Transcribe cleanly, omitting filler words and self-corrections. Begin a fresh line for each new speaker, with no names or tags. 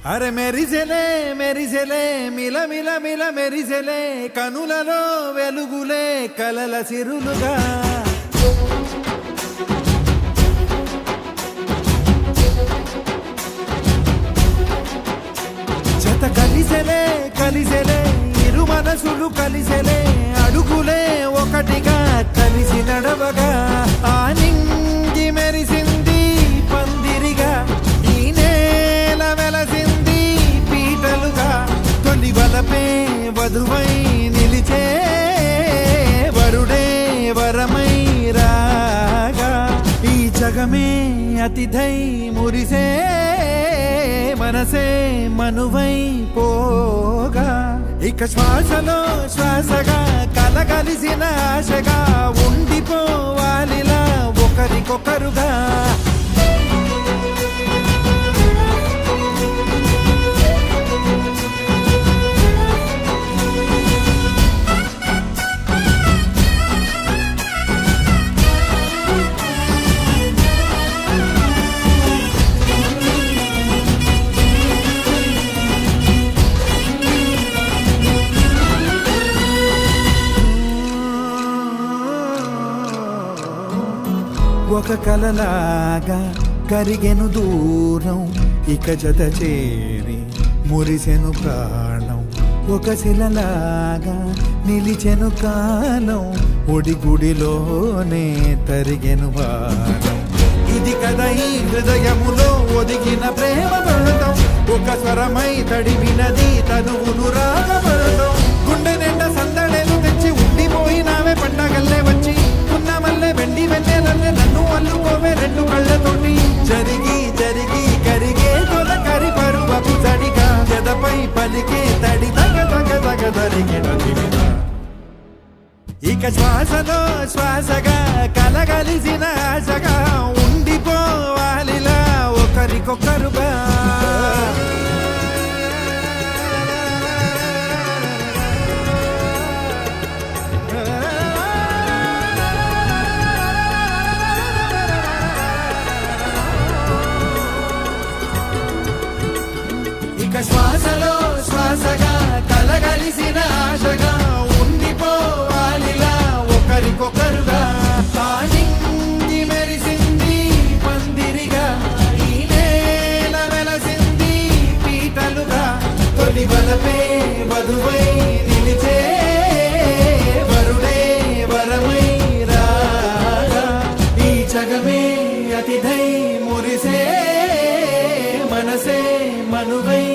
అరే మెరిసెలే మెరిసెలే మిల మిల మిల మెరిసెలే కనులలో వెలుగులే కలల సిరులుగా జత కలిసెలే కలిసెలే ఇరు మనసులు కలిసెలే అడుగులే ఒకటిగా కలిసి నడవగా ఆ నింగి మెరిసింది పందిరిగా ఈ నేల వెలసింది పీటలుగా తొలి వలపే వధువై నిలిచే వరుడే వరమై రాగా ఈ జగమే అతిథై మురిసే మనసే మనువై పోగా ఇక శ్వాసలో శ్వాసగా కలగలిసిన ఆశగా ఉండిపోవాలిలా ఒకరికొకరుగా ఒక కలలాగా కరిగెను దూరం ఇక జత చేరి మురిసెను ప్రాణం ఒక శిలలాగా నిలిచెను కాలం ఒడిగుడిలోనే తరిగెను వారం ఇది కదా ఈ హృదయములో ఒదిగిన ప్రేమ పడతాం ఒక స్వరమై తడివినది తనువును రాగపడతాం గుండె నిండా సందడేలు తెచ్చి ఉండిపోయినావే పండగల్లే వచ్చి ఉన్నమల్లే వెండి వెన్నెలల్లే నన్ను అల్లుకోవే రెండు కళ్ళతోటి జరిగి జరిగి కరిగే తొల కరి పరువపు తడిగా జదపై పలికే తడి తగ తగ తగ తరిగిన ఇక శ్వాసలో శ్వాసగా కలగలిసిన ఆశగా ఉండిపోవాలిలా ఒకరికొకరుగా ఇక శ్వాసలో శ్వాసగా కలగలిసిన ఆశగా ఉండిపోవాలిలా ఒకరికొకరుగా ఆ నింగి మెరిసింది పందిరిగా ఈ నేల వెలసింది పీటలుగా తొలి వలపే వధువై నిలిచే వరుడే వరమై రాగా ఈ జగమే అతిథై మురిసే మనసే మనువై